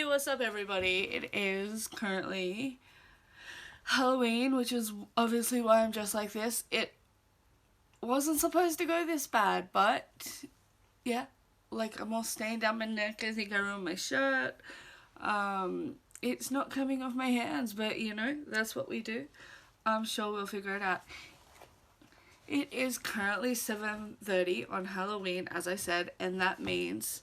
What's up everybody? It is currently Halloween, which is obviously why I'm dressed like this. It wasn't supposed to go this bad, but yeah, like I'm all stained down my neck. I think I ruined my shirt. It's not coming off my hands, but you know, that's what we do. I'm sure we'll figure it out. It is currently 7:30 on Halloween, as I said, and that means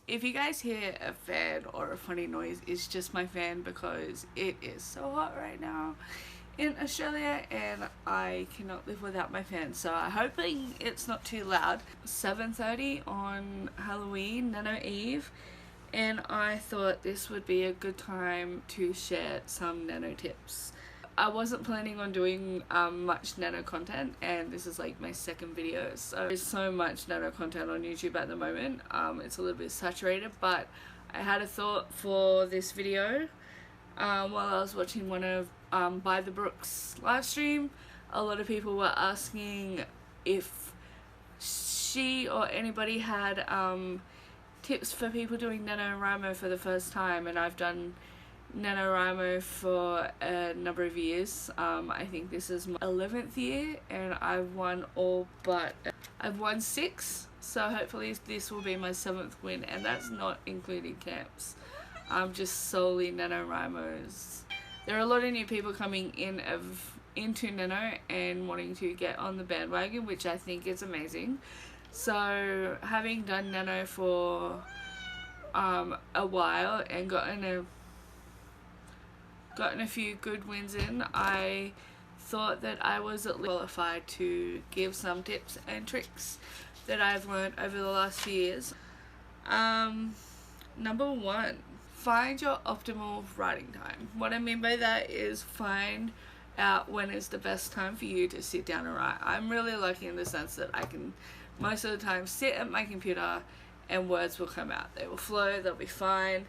if you guys hear a fan or a funny noise, it's just my fan because it is so hot right now in Australia and I cannot live without my fan. So I'm hoping it's not too loud. 7:30 on Halloween, Nano Eve, and I thought this would be a good time to share some nano tips. I wasn't planning on doing much nano content, and this is like my second video, so there's so much nano content on YouTube at the moment. It's a little bit saturated, but I had a thought for this video while I was watching one of By the Brooks live stream. A lot of people were asking if she or anybody had tips for people doing NaNoWriMo for the first time, and I've done NaNoWriMo for a number of years. I think this is my 11th year and I've won I've won 6, so hopefully this will be my 7th win, and that's not including camps. Just solely NaNoWriMos. There are a lot of new people coming into Nano and wanting to get on the bandwagon, which I think is amazing. So having done Nano for a while and gotten a few good wins in, I thought that I was at least qualified to give some tips and tricks that I've learned over the last few years. Number 1, find your optimal writing time. What I mean by that is find out when is the best time for you to sit down and write. I'm really lucky in the sense that I can most of the time sit at my computer and words will come out. They will flow, they'll be fine.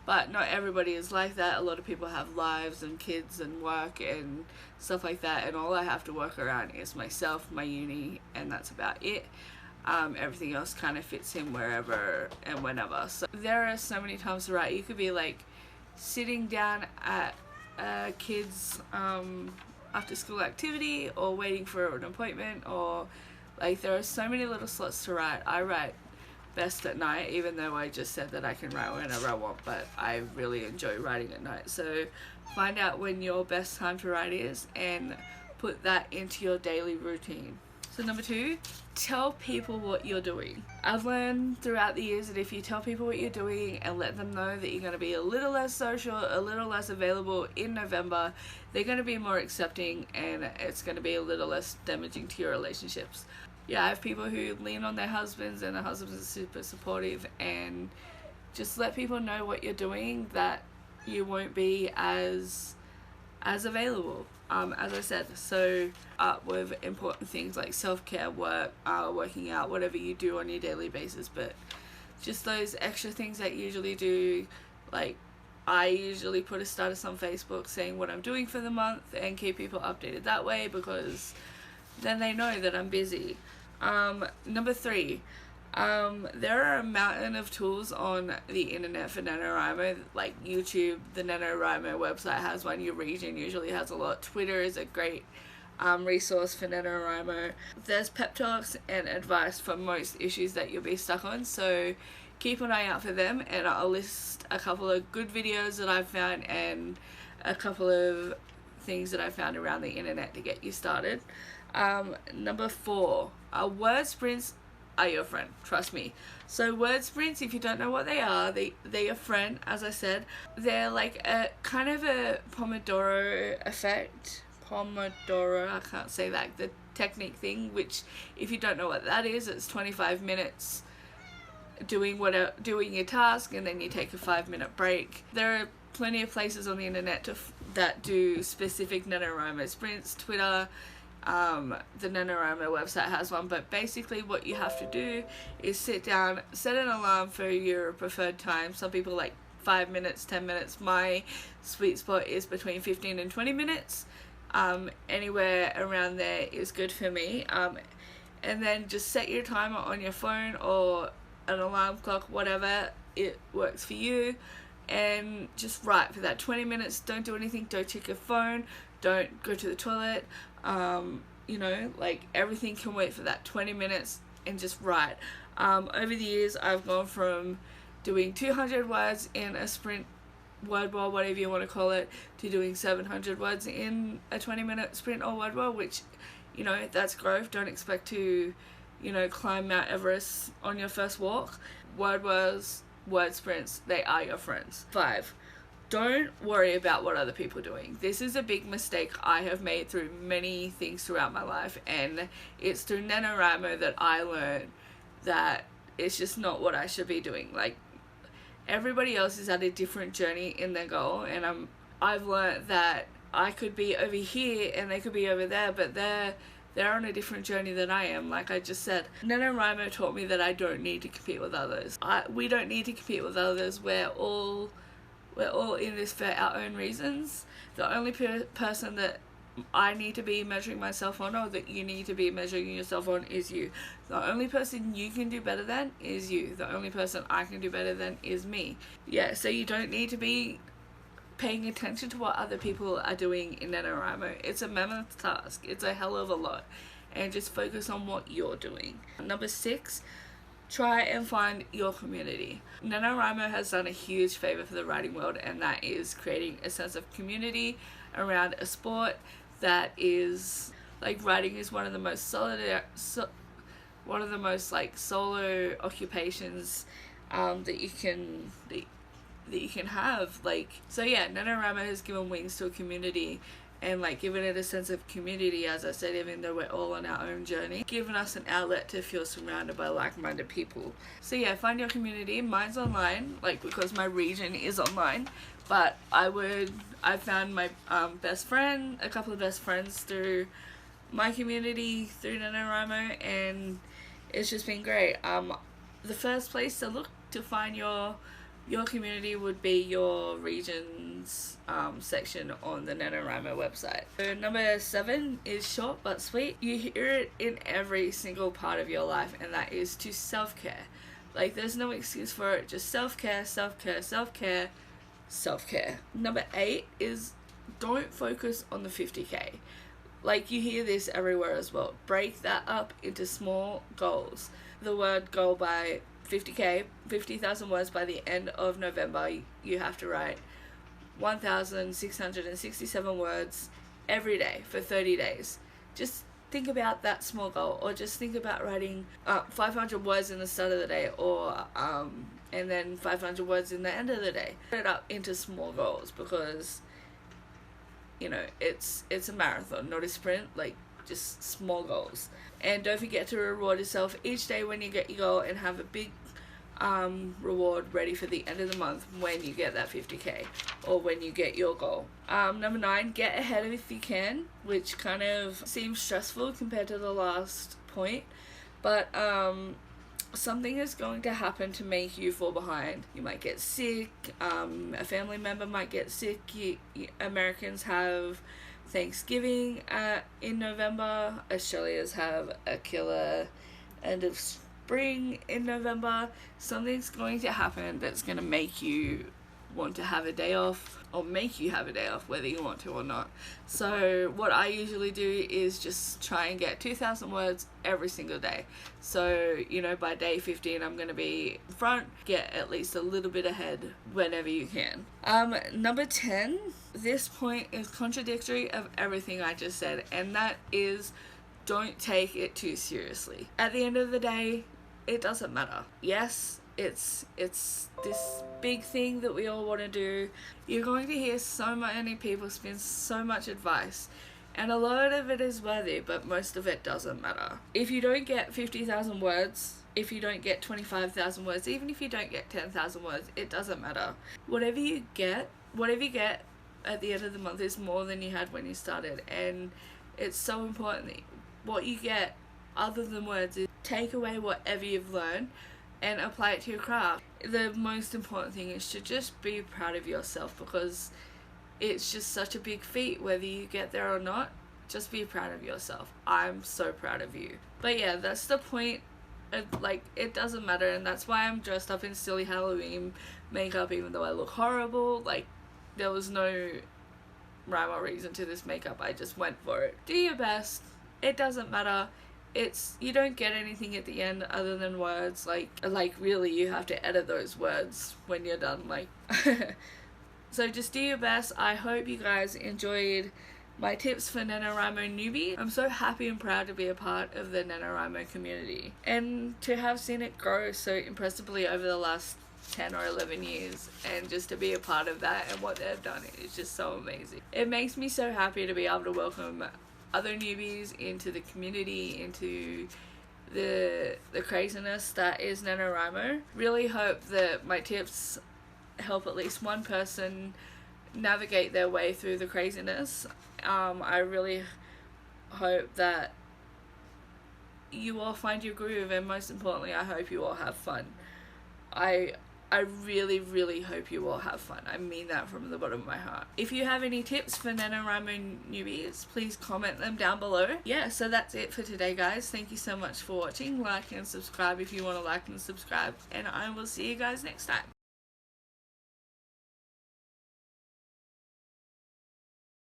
But not everybody is like that. A lot of people have lives and kids and work and stuff like that, and all I have to work around is myself, my uni, and that's about it. Everything else kind of fits in wherever and whenever. So there are so many times to write. You could be like sitting down at a kid's after school activity, or waiting for an appointment, or like there are so many little slots to write. I write best at night, even though I just said that I can write whenever I want, but I really enjoy writing at night. So find out when your best time to write is and put that into your daily routine. So number 2, tell people what you're doing. I've learned throughout the years that if you tell people what you're doing and let them know that you're going to be a little less social, a little less available in November, they're going to be more accepting and it's going to be a little less damaging to your relationships. Yeah, I have people who lean on their husbands and their husbands are super supportive, and just let people know what you're doing, that you won't be as available. As I said, so with important things like self-care, work, working out, whatever you do on your daily basis, but just those extra things that you usually do, like I usually put a status on Facebook saying what I'm doing for the month and keep people updated that way, because then they know that I'm busy. Number 3, there are a mountain of tools on the internet for NaNoWriMo, like YouTube. The NaNoWriMo website has one, your region usually has a lot. Twitter is a great resource for NaNoWriMo. There's pep talks and advice for most issues that you'll be stuck on, so keep an eye out for them, and I'll list a couple of good videos that I've found and a couple of things that I found around the internet to get you started. Number 4, word sprints are your friend, trust me. So word sprints, if you don't know what they are, they are friend, as I said. They're like a kind of a Pomodoro effect. Pomodoro, I can't say that, the technique thing, which if you don't know what that is, it's 25 minutes doing your task and then you take a 5-minute break. There are plenty of places on the internet that do specific NaNoWriMo sprints. Twitter, the NaNoWriMo website has one, but basically what you have to do is sit down, set an alarm for your preferred time. Some people like 5 minutes, 10 minutes. My sweet spot is between 15 and 20 minutes. Anywhere around there is good for me. And then just set your timer on your phone or an alarm clock, whatever it works for you, and just write for that 20 minutes. Don't do anything, don't check your phone, don't go to the toilet, you know, like everything can wait for that 20 minutes, and just write. Over the years I've gone from doing 200 words in a sprint word wall, whatever you want to call it, to doing 700 words in a 20-minute sprint or word wall, which, you know, that's growth. Don't expect to, you know, climb Mount Everest on your first walk. Word walls, word sprints, they are your friends. 5. Don't worry about what other people are doing. This is a big mistake I have made through many things throughout my life, and it's through NaNoWriMo that I learned that it's just not what I should be doing. Like, everybody else is at a different journey in their goal, and I've learned that I could be over here and they could be over there, but they're on a different journey than I am. Like I just said, NaNoWriMo taught me that I don't need to compete with others. We don't need to compete with others. We're all in this for our own reasons. The only person that I need to be measuring myself on, or that you need to be measuring yourself on, is you. The only person you can do better than is you. The only person I can do better than is me. Yeah, so you don't need to be paying attention to what other people are doing in NaNoWriMo. It's a mammoth task. It's a hell of a lot. And just focus on what you're doing. Number 6, try and find your community. NaNoWriMo has done a huge favor for the writing world, and that is creating a sense of community around a sport that is, like, writing is one of the most solo occupations that you can have. Like, so yeah, NaNoWriMo has given wings to a community, and like given it a sense of community, as I said, even though we're all on our own journey, given us an outlet to feel surrounded by like-minded people. So yeah, find your community. Mine's online, like, because my region is online, but I found my best friend, a couple of best friends through my community, through NaNoWriMo, and it's just been great. The first place to look to find your community would be your region's section on the NaNoWriMo website. So number 7 is short but sweet. You hear it in every single part of your life, and that is to self-care. Like, there's no excuse for it. Just self-care, self-care, self-care, self-care. Number 8 is don't focus on the 50k. Like, you hear this everywhere as well. Break that up into small goals. The word goal by 50k, 50,000 words by the end of November. You have to write 1,667 words every day for 30 days. Just think about that small goal, or just think about writing 500 words in the start of the day, or and then 500 words in the end of the day. Put it up into small goals, because, you know, it's a marathon, not a sprint. Like, just small goals. And don't forget to reward yourself each day when you get your goal, and have a big reward ready for the end of the month when you get that 50k, or when you get your goal. Number 9, get ahead if you can, which kind of seems stressful compared to the last point, but something is going to happen to make you fall behind. You might get sick, a family member might get sick. Americans have Thanksgiving in November. Australians have a killer end of spring in November. Something's going to happen that's going to make you want to have a day off, or make you have a day off, whether you want to or not. So what I usually do is just try and get 2,000 words every single day. So, you know, by day 15 I'm going to be in front. Get at least a little bit ahead whenever you can. Number 10, this point is contradictory of everything I just said, and that is, don't take it too seriously. At the end of the day, it doesn't matter. Yes, it's this big thing that we all want to do. You're going to hear so many people spin so much advice, and a lot of it is worthy, but most of it doesn't matter. If you don't get 50,000 words, if you don't get 25,000 words, even if you don't get 10,000 words, it doesn't matter. Whatever you get at the end of the month is more than you had when you started, and it's so important that what you get other than words is take away whatever you've learned and apply it to your craft. The most important thing is to just be proud of yourself, because it's just such a big feat whether you get there or not. Just be proud of yourself. I'm so proud of you. But yeah, that's the point it doesn't matter, and that's why I'm dressed up in silly Halloween makeup even though I look horrible. Like, there was no rhyme or reason to this makeup, I just went for it. Do your best, it doesn't matter. You don't get anything at the end other than words, like really you have to edit those words when you're done, like so just do your best. I hope you guys enjoyed my tips for NaNoWriMo newbie. I'm so happy and proud to be a part of the NaNoWriMo community and to have seen it grow so impressively over the last 10 or 11 years, and just to be a part of that and what they've done is just so amazing. It makes me so happy to be able to welcome other newbies into the community, into the craziness that is NaNoWriMo. Really hope that my tips help at least one person navigate their way through the craziness. I really hope that you all find your groove, and most importantly, I hope you all have fun. I really, really hope you all have fun. I mean that from the bottom of my heart. If you have any tips for NaNoWriMo newbies, please comment them down below. Yeah, so that's it for today, guys. Thank you so much for watching. Like and subscribe if you want to like and subscribe. And I will see you guys next time.